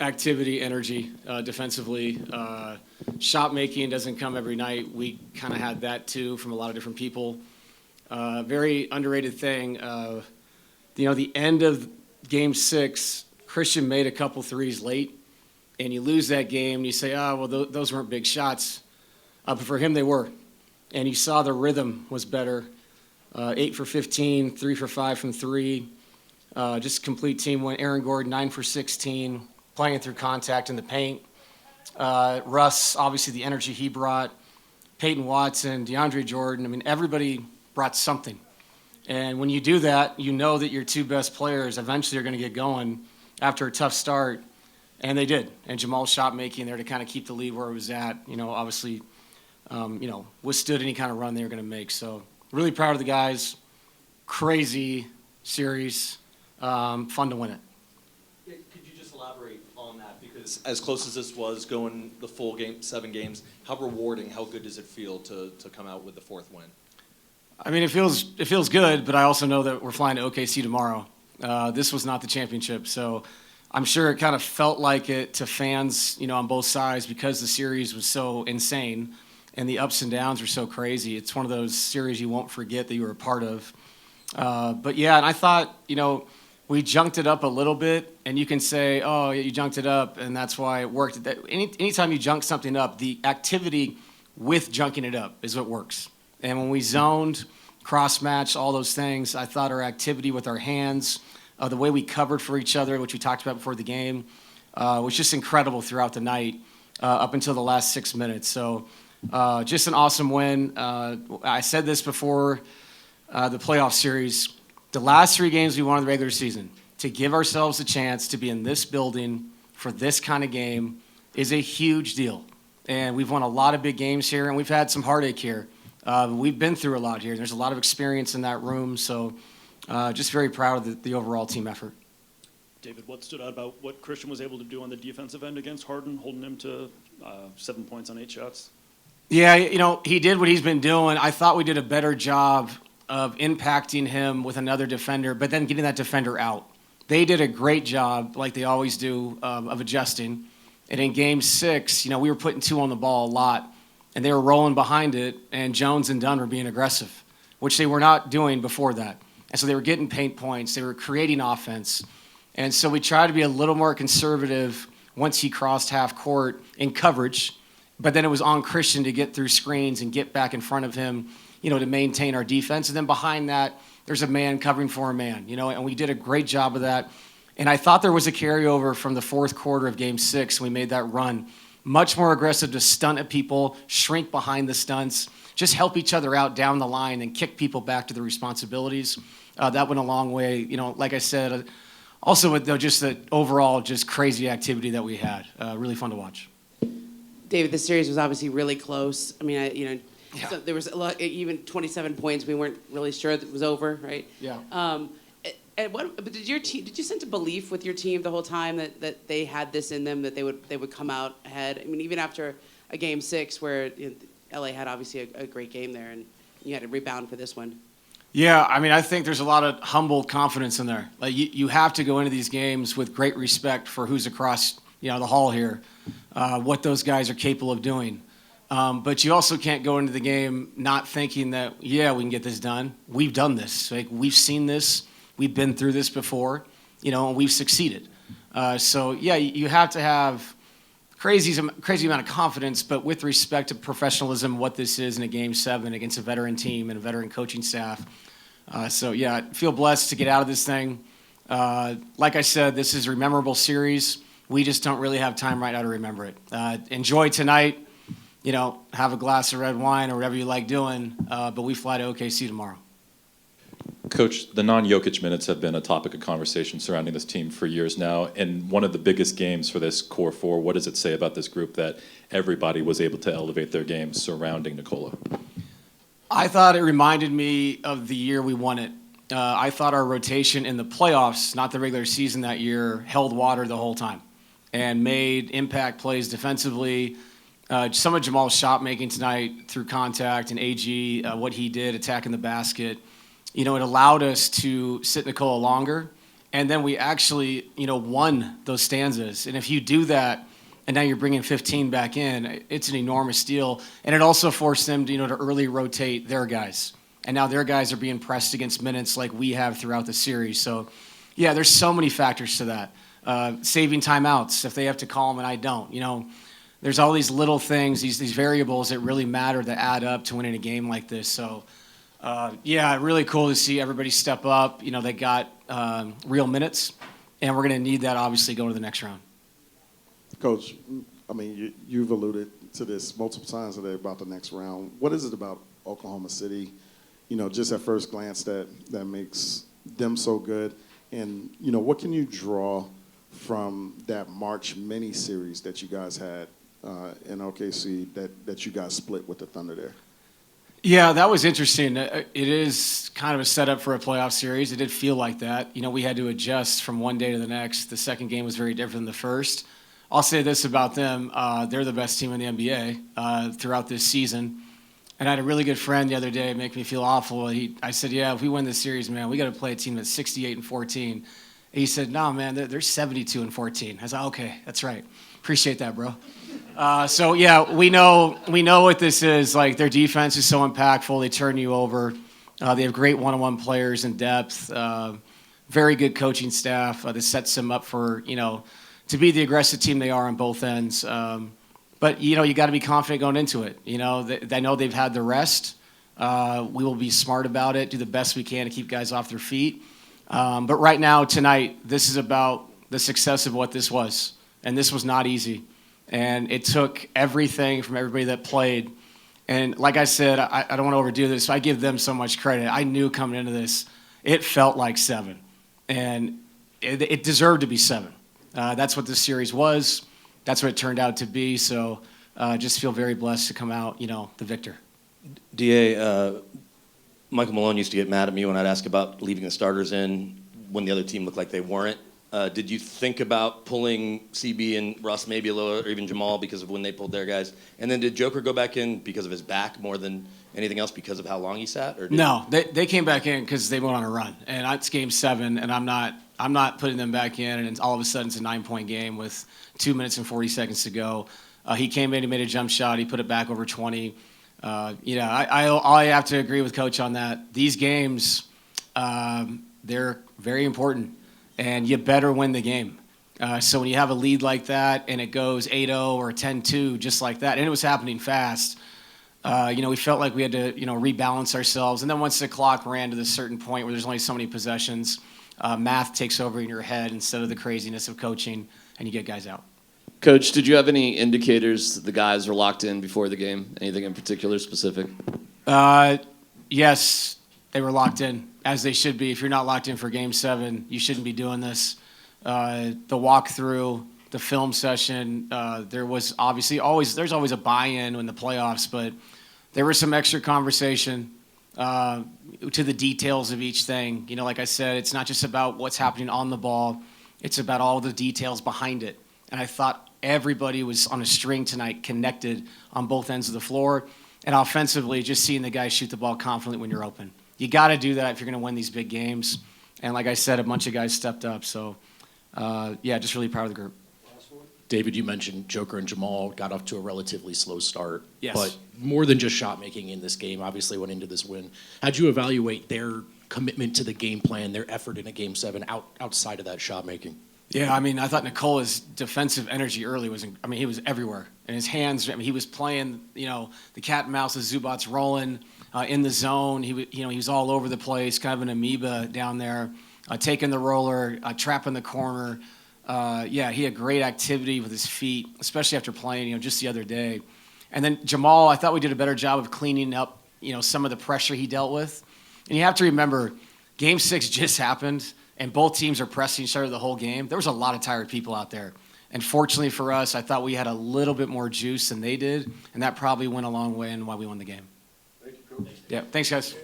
activity, energy defensively. Shot making doesn't come every night. We kind of had that too from a lot of different people. Very underrated thing. The end of Game 6, Christian made a couple threes late, and you lose that game. And you say, well, those weren't big shots. But for him, they were. And you saw the rhythm was better. 8 for 15, 3 for 5 from 3. Just complete team win. Aaron Gordon, 9 for 16, playing through contact in the paint. Russ, obviously the energy he brought. Peyton Watson, DeAndre Jordan. I mean, everybody brought something. And when you do that, you know that your two best players eventually are going to get going after a tough start. And they did. And Jamal's shot making there to kind of keep the lead where it was at, obviously, withstood any kind of run they were going to make. So really proud of the guys. Crazy series. Fun to win it. Yeah, could you just elaborate on that? Because as close as this was, going the full game, 7 games, how rewarding, how good does it feel to come out with the 4th win? I mean, it feels good, but I also know that we're flying to OKC tomorrow. This was not the championship, so I'm sure it kind of felt like it to fans, on both sides because the series was so insane and the ups and downs were so crazy. It's one of those series you won't forget that you were a part of. But yeah, and I thought, we junked it up a little bit, and you can say, oh, you junked it up, and that's why it worked. Anytime you junk something up, the activity with junking it up is what works. And when we zoned, cross-matched, all those things, I thought our activity with our hands, the way we covered for each other, which we talked about before the game, was just incredible throughout the night up until the last 6 minutes. So just an awesome win. I said this before the playoff series. The last 3 games we won in the regular season, to give ourselves a chance to be in this building for this kind of game is a huge deal. And we've won a lot of big games here, and we've had some heartache here. We've been through a lot here. There's a lot of experience in that room, so just very proud of the overall team effort. David, what stood out about what Christian was able to do on the defensive end against Harden, holding him to 7 points on 8 shots? Yeah, he did what he's been doing. I thought we did a better job of impacting him with another defender, but then getting that defender out. They did a great job, like they always do, of adjusting. And in Game 6, we were putting 2 on the ball a lot, and they were rolling behind it, and Jones and Dunn were being aggressive, which they were not doing before that. And so they were getting paint points. They were creating offense. And so we tried to be a little more conservative once he crossed half court in coverage, but then it was on Christian to get through screens and get back in front of him, to maintain our defense. And then behind that, there's a man covering for a man, and we did a great job of that. And I thought there was a carryover from the 4th quarter of Game 6. We made that run. Much more aggressive to stunt at people, shrink behind the stunts, just help each other out down the line and kick people back to their responsibilities. That went a long way. Like I said, also with just the overall just crazy activity that we had. Really fun to watch. David, the series was obviously really close. I mean, Yeah. so there was a lot, even 27 points. We weren't really sure that it was over, right? Yeah. But did you sense a belief with your team the whole time that they had this in them, that they would come out ahead? I mean, even after a Game 6 where LA had obviously a great game there, and you had to rebound for this one. Yeah, I mean, I think there's a lot of humble confidence in there. Like you have to go into these games with great respect for who's across the hall here, what those guys are capable of doing. But you also can't go into the game not thinking that, we can get this done. We've done this. Like we've seen this. We've been through this before, and we've succeeded. So you have to have crazy amount of confidence, but with respect to professionalism, what this is in a Game 7 against a veteran team and a veteran coaching staff. I feel blessed to get out of this thing. Like I said, this is a memorable series. We just don't really have time right now to remember it. Enjoy tonight. Have a glass of red wine or whatever you like doing, but we fly to OKC tomorrow. Coach, the non-Jokic minutes have been a topic of conversation surrounding this team for years now, and one of the biggest games for this core 4. What does it say about this group that everybody was able to elevate their game surrounding Nikola? I thought it reminded me of the year we won it. I thought our rotation in the playoffs, not the regular season that year, held water the whole time and made impact plays defensively. Some of Jamal's shot making tonight through contact and AG, what he did attacking the basket, it allowed us to sit Nikola longer And then we actually, won those stanzas. And if you do that, and now you're bringing 15 back in, it's an enormous deal. And it also forced them to, to early rotate their guys. And now their guys are being pressed against minutes like we have throughout the series. So, yeah, there's so many factors to that. Saving timeouts if they have to call them and I don't. There's all these little things, these variables that really matter that add up to winning a game like this. So, really cool to see everybody step up. They got real minutes, and we're going to need that, obviously, going to the next round. Coach, you've alluded to this multiple times today about the next round. What is it about Oklahoma City, just at first glance that makes them so good? And, what can you draw from that March mini-series that you guys had in OKC that you guys split with the Thunder there? Yeah, that was interesting. It is kind of a setup for a playoff series. It did feel like that. We had to adjust from one day to the next. The second game was very different than the first. I'll say this about them. They're the best team in the NBA throughout this season. And I had a really good friend the other day make me feel awful. I said, yeah, if we win this series, man, we got to play a team that's 68-14. And he said, no, man, they're 72-14. I was like, okay, that's right. Appreciate that, bro. We know what this is. Like, their defense is so impactful. They turn you over. They have great one-on-one players in depth. Very good coaching staff that sets them up for, to be the aggressive team they are on both ends. But you got to be confident going into it. I know they've had the rest. We will be smart about it, do the best we can to keep guys off their feet. But right now, tonight, this is about the success of what this was. And this was not easy. And it took everything from everybody that played. And like I said, I don't want to overdo this. I give them so much credit. I knew coming into this, it felt like 7. And it deserved to be 7. That's what this series was. That's what it turned out to be. So just feel very blessed to come out, the victor. DA, Michael Malone used to get mad at me when I'd ask about leaving the starters in when the other team looked like they weren't. Did you think about pulling CB and Russ maybe a little, or even Jamal because of when they pulled their guys? And then did Joker go back in because of his back more than anything else because of how long he sat? No, they came back in because they went on a run. And it's game 7, and I'm not putting them back in, and all of a sudden it's a 9-point game with 2 minutes and 40 seconds to go. He came in, he made a jump shot, he put it back over 20. I have to agree with Coach on that. These games, they're very important, and you better win the game. So when you have a lead like that and it goes 8-0 or 10-2 just like that, and it was happening fast, we felt like we had to rebalance ourselves. And then once the clock ran to this certain point where there's only so many possessions, math takes over in your head instead of the craziness of coaching, and you get guys out. Coach, did you have any indicators that the guys were locked in before the game? Anything in particular specific? Yes, they were locked in, as they should be. If you're not locked in for Game 7, you shouldn't be doing this. The walkthrough, the film session, there was obviously there's always a buy-in in the playoffs, but there was some extra conversation to the details of each thing. Like I said, it's not just about what's happening on the ball. It's about all the details behind it. And I thought everybody was on a string tonight, connected on both ends of the floor. And offensively, just seeing the guys shoot the ball confidently when you're open. You got to do that if you're going to win these big games. And like I said, a bunch of guys stepped up. So, just really proud of the group. David, you mentioned Joker and Jamal got off to a relatively slow start. Yes. But more than just shot making in this game, obviously went into this win. How'd you evaluate their commitment to the game plan, their effort in a Game 7 outside of that shot making? Yeah, I thought Nicola's defensive energy early he was everywhere. And his hands, he was playing, the cat and mouse, the Zubats rolling in the zone. He was all over the place, kind of an amoeba down there, taking the roller, trapping the corner. He had great activity with his feet, especially after playing, just the other day. And then Jamal, I thought we did a better job of cleaning up, some of the pressure he dealt with. And you have to remember, Game 6 just happened, and both teams are pressing each other the whole game. There was a lot of tired people out there. And fortunately for us, I thought we had a little bit more juice than they did, and that probably went a long way in why we won the game. Thank you, Coach. Yeah, thanks, guys.